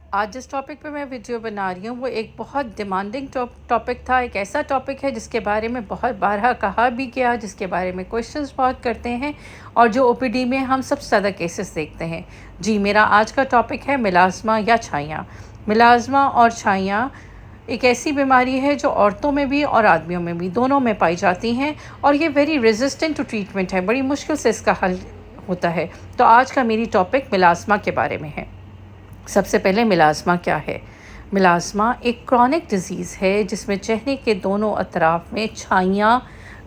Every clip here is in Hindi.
आज जिस टॉपिक पे मैं वीडियो बना रही हूँ वो एक बहुत डिमांडिंग टॉपिक था। एक ऐसा टॉपिक है जिसके बारे में बहुत बारहा कहा भी गया, जिसके बारे में क्वेश्चंस बहुत करते हैं और जो ओपीडी में हम सबसे ज़्यादा केसेस देखते हैं। जी, मेरा आज का टॉपिक है मिलाज़्मा या छाइयाँ। मिलाज़्मा और छाइयाँ एक ऐसी बीमारी है जो औरतों में भी और आदमियों में भी, दोनों में पाई जाती हैं और ये वेरी रेजिस्टेंट टू ट्रीटमेंट है। बड़ी मुश्किल से इसका हल होता है। तो आज का मेरी टॉपिक मिलाज़्मा के बारे में है। सबसे पहले मिलाज़्मा क्या है? मिलाज़्मा एक क्रॉनिक डिज़ीज़ है जिसमें चेहरे के दोनों अतराफ में छाइयाँ,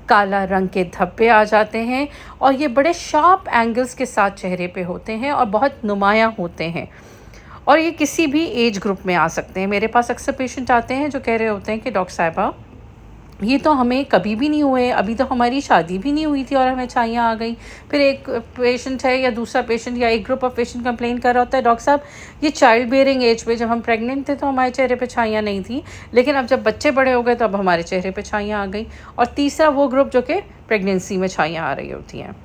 काला रंग के धब्बे आ जाते हैं और ये बड़े शार्प एंगल्स के साथ चेहरे पे होते हैं और बहुत नुमायाँ होते हैं और ये किसी भी एज ग्रुप में आ सकते हैं। मेरे पास अक्सर पेशेंट आते हैं जो कह रहे होते हैं कि डॉक्टर साहिबा, ये तो हमें कभी भी नहीं हुए, अभी तो हमारी शादी भी नहीं हुई थी और हमें छाइयाँ आ गई। फिर एक पेशेंट है या दूसरा पेशेंट या एक ग्रुप ऑफ पेशेंट कंप्लेन कर रहा होता है, डॉक्टर साहब ये चाइल्ड बेयरिंग एज पे, जब हम प्रेग्नेंट थे तो हमारे चेहरे पे छाइयाँ नहीं थी, लेकिन अब जब बच्चे बड़े हो गए तो अब हमारे चेहरे पे छाइयाँ आ गई। और तीसरा वो ग्रुप जो कि प्रेगनेंसी में छाइयाँ आ रही होती हैं।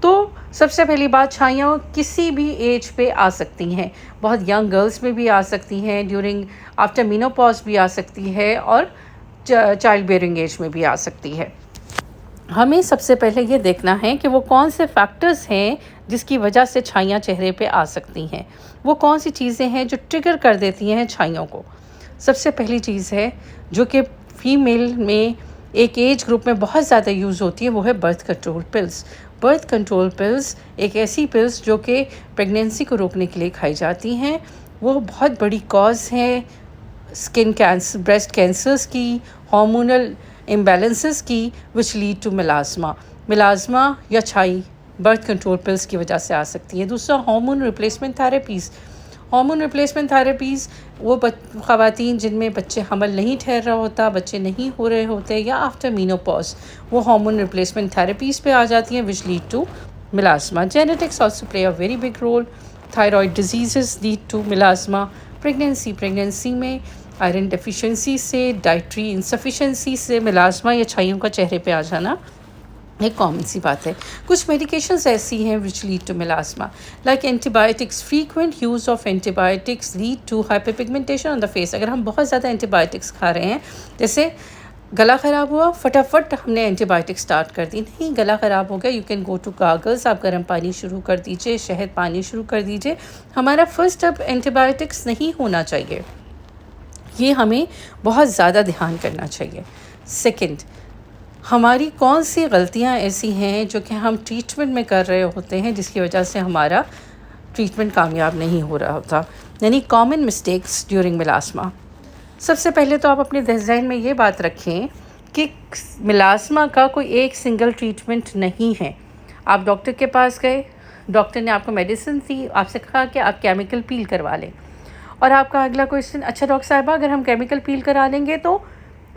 तो सबसे पहली बात, छाइयाँ किसी भी एज पे आ सकती हैं। बहुत यंग गर्ल्स में भी आ सकती हैं, ड्यूरिंग आफ्टर मीनोपॉज भी आ सकती है और चाइल्ड बेयरिंग एज में भी आ सकती है। हमें सबसे पहले ये देखना है कि वो कौन से फैक्टर्स हैं जिसकी वजह से छाइयाँ चेहरे पे आ सकती हैं। वो कौन सी चीज़ें हैं जो ट्रिगर कर देती हैं छाइयों को। सबसे पहली चीज़ है जो कि फीमेल में एक एज ग्रुप में बहुत ज़्यादा यूज़ होती है, वो है birth control pills. Birth control pills एक ऐसी पिल्स जो कि प्रेगनेंसी को रोकने के लिए खाई जाती हैं। वो बहुत बड़ी कॉज है स्किन कैंसर, ब्रेस्ट कैंसर्स की, हार्मोनल इम्बैलेंसेस की, विच लीड टू मिलाज़्मा। मिलाज़्मा या छाई बर्थ कंट्रोल पिल्स की वजह से आ सकती है। दूसरा, hormone replacement therapies. Hormone replacement therapies वो ख़वातीन जिनमें बच्चे हमल नहीं ठहर रहा होता, बच्चे नहीं हो रहे होते, या आफ्टर मीनोपॉज वो हार्मोन रिप्लेसमेंट थेरेपीज़ पे आ जाती हैं, which lead to melasma. Genetics also play a very big role. Thyroid disease lead to melasma. Pregnancy में आयरन डेफिशिएंसी से, डाइटरी इंसफिशिएंसी से मिलाज़्मा या छाइयों का चेहरे पे आ जाना एक कॉमन सी बात है। कुछ मेडिकेशंस ऐसी हैं which lead to melasma, like antibiotics. Frequent use of antibiotics lead to hyperpigmentation on the face. अगर हम बहुत ज़्यादा एंटीबायोटिक्स खा रहे हैं, जैसे गला ख़राब हुआ, फटाफट हमने एंटीबायोटिक स्टार्ट कर दी, नहीं गला ख़राब हो गया, you can go to gargles. आप गर्म पानी शुरू कर दीजिए, शहद पानी शुरू कर दीजिए। हमारा फर्स्ट स्टेप एंटीबायोटिक्स नहीं होना चाहिए, ये हमें बहुत ज़्यादा ध्यान करना चाहिए। सेकंड, हमारी कौन सी गलतियां ऐसी हैं जो कि हम ट्रीटमेंट में कर रहे होते हैं जिसकी वजह से हमारा ट्रीटमेंट कामयाब नहीं हो रहा होता, यानी कॉमन मिस्टेक्स ड्यूरिंग मिलाज़्मा। सबसे पहले तो आप अपने जहन में ये बात रखें कि मिलाज़्मा का कोई एक सिंगल ट्रीटमेंट नहीं है। आप डॉक्टर के पास गए, डॉक्टर ने आपको मेडिसिन दी, आपसे कहा कि आप केमिकल पील करवा लें, और आपका अगला क्वेश्चन, अच्छा डॉक्टर साहिबा अगर हम केमिकल पील करा लेंगे तो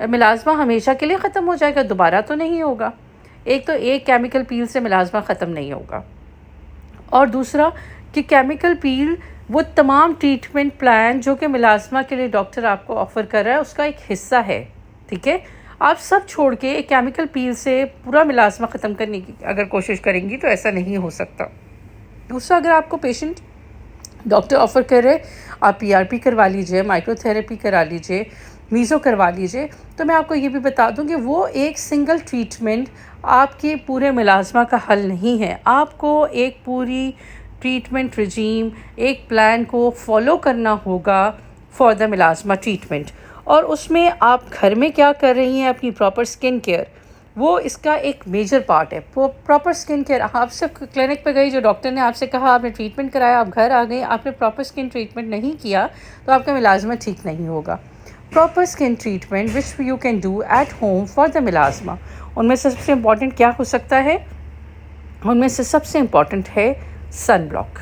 मिलाज़्मा हमेशा के लिए ख़त्म हो जाएगा, दोबारा तो नहीं होगा। एक तो एक केमिकल पील से मिलाज़्मा ख़त्म नहीं होगा, और दूसरा कि केमिकल पील वो तमाम ट्रीटमेंट प्लान जो कि मिलाज़्मा के लिए डॉक्टर आपको ऑफ़र कर रहा है उसका एक हिस्सा है, ठीक है। आप सब छोड़ के एक केमिकल पील से पूरा मिलाज़्मा ख़त्म करने की अगर कोशिश करेंगी तो ऐसा नहीं हो सकता। दूसरा, अगर आपको पेशेंट डॉक्टर ऑफ़र कर रहे आप पीआरपी करवा लीजिए, माइक्रोथेरेपी करा लीजिए, मीज़ो करवा लीजिए, तो मैं आपको ये भी बता दूं कि वो एक सिंगल ट्रीटमेंट आपके पूरे मिलाज़्मा का हल नहीं है। आपको एक पूरी ट्रीटमेंट रिजीम, एक प्लान को फॉलो करना होगा फॉर द मिलाज़्मा ट्रीटमेंट, और उसमें आप घर में क्या कर रही हैं, अपनी प्रॉपर स्किन केयर, वो इसका एक मेजर पार्ट है। प्रॉपर स्किन केयर, आप सिर्फ क्लिनिक पे गई, जो डॉक्टर ने आपसे कहा, आपने ट्रीटमेंट कराया, आप घर आ गई, आपने प्रॉपर स्किन ट्रीटमेंट नहीं किया तो आपका मिलाज़्मा ठीक नहीं होगा। Proper skin treatment which you can do at home for the melasma, उनमें से सबसे इम्पॉर्टेंट क्या हो सकता है? उनमें से सबसे इम्पॉर्टेंट है सन ब्लॉक।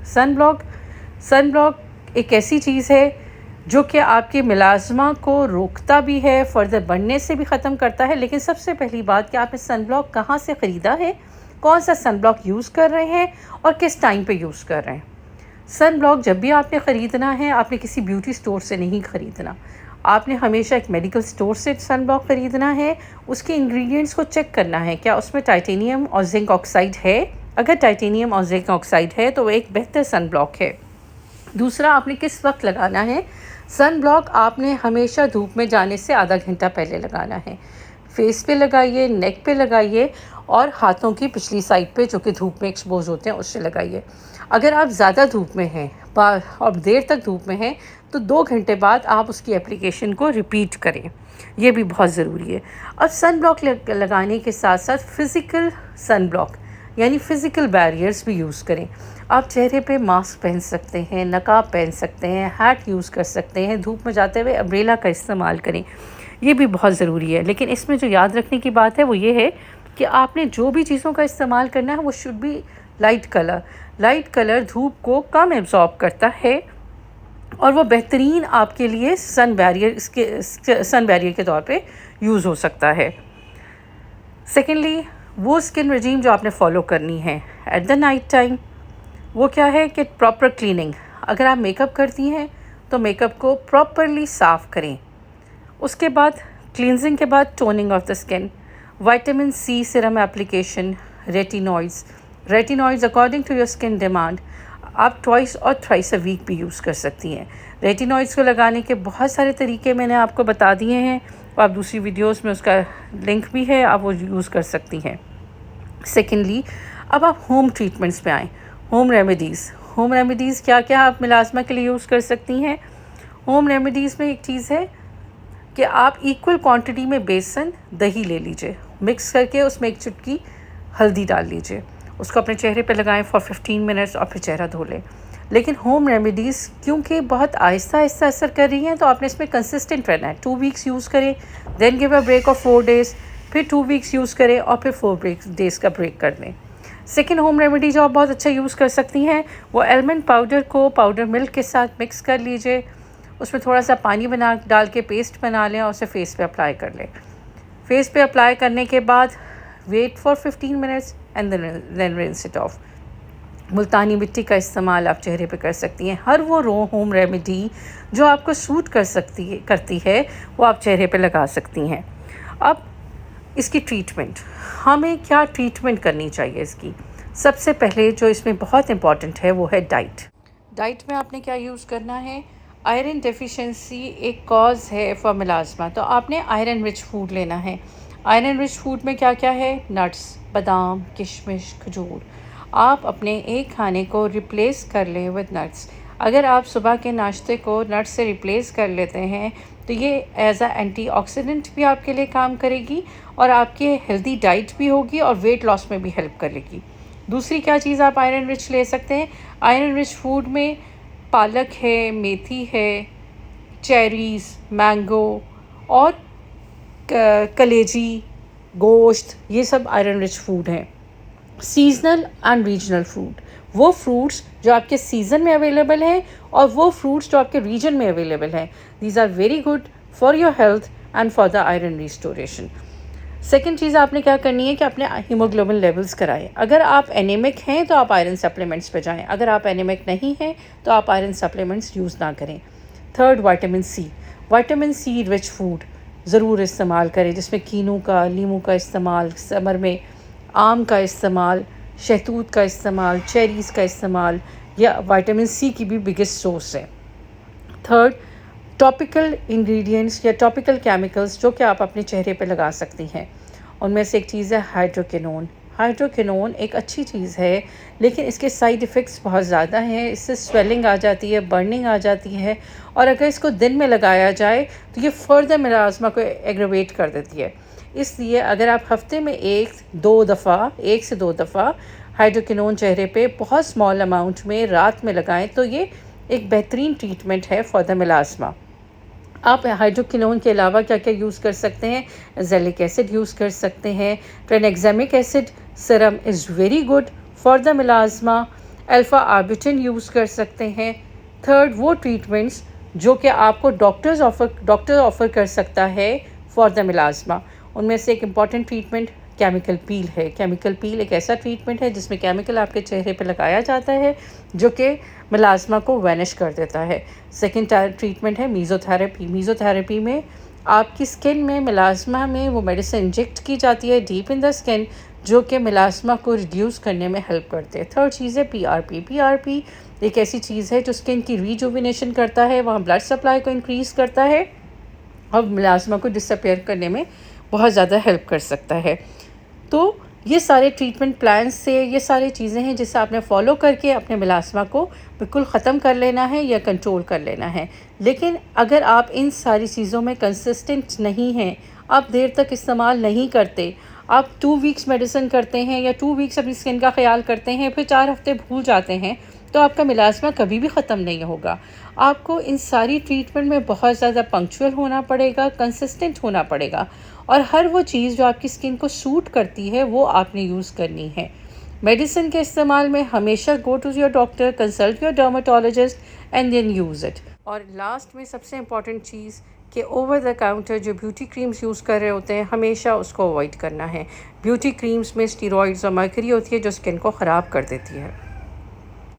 सन ब्लॉक एक ऐसी चीज़ है जो कि आपके मिलाज़्मा को रोकता भी है, फर्दर बढ़ने से भी ख़त्म करता है। लेकिन सबसे पहली बात कि आपने सन ब्लॉक कहाँ से ख़रीदा है, कौन सा सन ब्लॉक यूज़ कर रहे हैं और किस टाइम पे यूज़ कर रहे हैं। सन ब्लॉक जब भी आपने ख़रीदना है, आपने किसी ब्यूटी स्टोर से नहीं ख़रीदना, आपने हमेशा एक मेडिकल स्टोर से सन ब्लॉक ख़रीदना है। उसके इंग्रेडिएंट्स को चेक करना है, क्या उसमें टाइटेनियम और जिंक ऑक्साइड है। अगर टाइटेनियम और जिंक ऑक्साइड है तो वो एक बेहतर सन ब्लॉक है। दूसरा, आपने किस वक्त लगाना है। सन ब्लॉक आपने हमेशा धूप में जाने से आधा घंटा पहले लगाना है। फेस पे लगाइए, नेक पे लगाइए और हाथों की पिछली साइड पे जो कि धूप में एक्सपोज होते हैं उससे लगाइए। अगर आप ज़्यादा धूप में हैं और देर तक धूप में हैं तो 2 घंटे बाद आप उसकी एप्लीकेशन को रिपीट करें, ये भी बहुत ज़रूरी है। अब सन ब्लॉक लगाने के साथ साथ फ़िज़िकल सन ब्लॉक यानी फ़िज़िकल बैरियर्स भी यूज़ करें। आप चेहरे पे मास्क पहन सकते हैं, नकाब पहन सकते हैं, हैट यूज़ कर सकते हैं, धूप में जाते हुए अम्ब्रेला का इस्तेमाल करें, ये भी बहुत ज़रूरी है। लेकिन इसमें जो याद रखने की बात है वो ये है कि आपने जो भी चीज़ों का इस्तेमाल करना है वो should be light colour. Light colour धूप को कम एब्जॉर्ब करता है और वो बेहतरीन आपके लिए सन बैरियर के तौर पे यूज़ हो सकता है। सेकेंडली, वो स्किन रेजीम जो आपने फॉलो करनी है एट द नाइट टाइम, वो क्या है कि प्रॉपर क्लीनिंग। अगर आप मेकअप करती हैं तो मेकअप को प्रॉपरली साफ़ करें। उसके बाद क्लींजिंग के बाद toning of the skin, vitamin C serum application, retinoids according to your skin demand आप ट्वाइस और थ्राइस अ वीक भी यूज़ कर सकती हैं। रेटिनॉइड्स को लगाने के बहुत सारे तरीके मैंने आपको बता दिए हैं और आप दूसरी वीडियोस में उसका लिंक भी है, आप वो यूज़ कर सकती हैं। सेकेंडली, अब आप होम ट्रीटमेंट्स पे आएँ। होम रेमेडीज़ क्या क्या आप मिलाज़मा के लिए यूज़ कर सकती हैं। होम रेमेडीज़ में एक चीज़ है कि आप इक्वल क्वांटिटी में बेसन दही ले लीजिए, मिक्स करके उसमें एक चुटकी हल्दी डाल लीजिए, उसको अपने चेहरे पे लगाएं फॉर 15 मिनट्स और फिर चेहरा धो लें। लेकिन होम रेमेडीज़ क्योंकि बहुत आहिस्ता आहिस्ता असर कर रही हैं तो आपने इसमें कंसिस्टेंट रहना है। 2 वीक्स यूज़ करें, then give a break of 4 days, फिर 2 वीक्स यूज़ करें और फिर 4 डेज़ का ब्रेक कर लें। सेकेंड होम रेमेडी जो आप बहुत अच्छा यूज़ कर सकती हैं वो आलमंड पाउडर को पाउडर मिल्क के साथ मिक्स कर लीजिए, उसमें थोड़ा सा पानी डाल के पेस्ट बना लें और उसे फेस पे अप्लाई कर लें। फेस पे अप्लाई करने के बाद wait for 15 minutes and then rinse it off. Multani मिट्टी का इस्तेमाल आप चेहरे पे कर सकती हैं। हर वो होम रेमेडी जो आपको सूट करती है वो आप चेहरे पे लगा सकती हैं। अब इसकी ट्रीटमेंट, हमें क्या ट्रीटमेंट करनी चाहिए इसकी। सबसे पहले जो इसमें बहुत इम्पॉर्टेंट है वो है डाइट में आपने क्या यूज़ करना है। आयरन डेफिशिएंसी एक कॉज है फॉर मिलाज़मा, तो आपने आयरन रिच फूड लेना है। आयरन रिच फूड में क्या क्या है, नट्स, बादाम, किशमिश, खजूर। आप अपने एक खाने को रिप्लेस कर लें विद नट्स। अगर आप सुबह के नाश्ते को नट्स से रिप्लेस कर लेते हैं तो ये एज अ एंटीऑक्सीडेंट भी आपके लिए काम करेगी और आपके हेल्दी डाइट भी होगी और वेट लॉस में भी हेल्प करेगी। दूसरी क्या चीज़ आप आयरन रिच ले सकते हैं, आयरन रिच फूड में पालक है, मेथी है, चेरीज़, मैंगो और कलेजी, गोश्त, ये सब आयरन रिच फूड हैं। सीजनल एंड रीजनल फ्रूट, वो फ्रूट्स जो आपके सीज़न में अवेलेबल हैं और वो फ्रूट्स जो आपके रीजन में अवेलेबल हैं, these are very good for your health and for the iron restoration. Second चीज़ आपने क्या करनी है कि अपने हीमोग्लोबिन लेवल्स कराएं। अगर आप एनीमिक हैं तो आप आयरन सप्लीमेंट्स पे जाएं, अगर आप एनीमिक नहीं हैं तो आप आयरन सप्लीमेंट्स यूज़ ना करें। Third, vitamin C rich food ज़रूर इस्तेमाल करें, जिसमें कीनू का, लीमू का इस्तेमाल, समर में आम का इस्तेमाल, शहतूत का इस्तेमाल, चेरीज़ का इस्तेमाल, या विटामिन सी की भी बिगेस्ट सोर्स है। थर्ड, टॉपिकल इंग्रेडिएंट्स या टॉपिकल केमिकल्स जो कि आप अपने चेहरे पे लगा सकती हैं, उनमें से एक चीज़ है हाइड्रोकिनोन एक अच्छी चीज़ है लेकिन इसके साइड इफ़ेक्ट्स बहुत ज़्यादा हैं। इससे स्वेलिंग आ जाती है, बर्निंग आ जाती है और अगर इसको दिन में लगाया जाए तो ये फर्दर मिलाज़मा को एग्रवेट कर देती है। इसलिए अगर आप हफ्ते में 1 से 2 दफ़ा हाइड्रोकिनोन चेहरे पे बहुत स्मॉल अमाउंट में रात में लगाएं तो ये एक बेहतरीन ट्रीटमेंट है फॉर द मिलाज़मा। आप हाइड्रोकिनोन के अलावा क्या क्या यूज़ कर सकते हैं, एजेलिक एसिड यूज़ कर सकते हैं, tranexamic acid serum is very good for the melasma, alpha arbutin use कर सकते हैं। थर्ड, वो ट्रीटमेंट्स जो कि आपको डॉक्टर ऑफ़र कर सकता है फॉर द मिलाज़मा, उनमें से एक इम्पॉर्टेंट ट्रीटमेंट केमिकल पील है। केमिकल पील एक ऐसा ट्रीटमेंट है जिसमें केमिकल आपके चेहरे पर लगाया जाता है जो कि मिलाज़मा को वैनिश कर देता है। सेकेंड ट्रीटमेंट है मीज़ोथेरेपी में आपकी स्किन में मिलाज़मा में वो मेडिसिन इंजेक्ट की जाती है डीप इन द स्किन जो कि मिलाज़मा को रिड्यूस करने में हेल्प करते हैं। थर्ड चीज़ है पीआरपी एक ऐसी चीज़ है जो स्किन की रिजुविनेशन करता है, वहाँ ब्लड सप्लाई को इंक्रीज़ करता है और मिलाज़मा को डिसअपियर करने में बहुत ज़्यादा हेल्प कर सकता है। तो ये सारे ट्रीटमेंट प्लान्स से ये सारी चीज़ें हैं जिसे आपने फॉलो करके अपने मिलाज़मा को बिल्कुल ख़त्म कर लेना है या कंट्रोल कर लेना है। लेकिन अगर आप इन सारी चीज़ों में कंसिस्टेंट नहीं हैं, आप देर तक इस्तेमाल नहीं करते, आप 2 वीक्स मेडिसिन करते हैं या 2 वीक्स अपनी स्किन का ख़्याल करते हैं, फिर 4 हफ़्ते भूल जाते हैं, तो आपका मिलाज़मा कभी भी ख़त्म नहीं होगा। आपको इन सारी ट्रीटमेंट में बहुत ज़्यादा पंक्चुअल होना पड़ेगा, कंसिस्टेंट होना पड़ेगा और हर वो चीज़ जो आपकी स्किन को सूट करती है वो आपने यूज़ करनी है। मेडिसिन के इस्तेमाल में हमेशा go to your doctor, consult your dermatologist and then use it. और लास्ट में सबसे इम्पॉर्टेंट चीज़ कि ओवर द काउंटर जो ब्यूटी क्रीम्स यूज़ कर रहे होते हैं हमेशा उसको अवॉइड करना है। ब्यूटी क्रीम्स में स्टीरॉइड्स और मर्करी होती है जो स्किन को ख़राब कर देती है।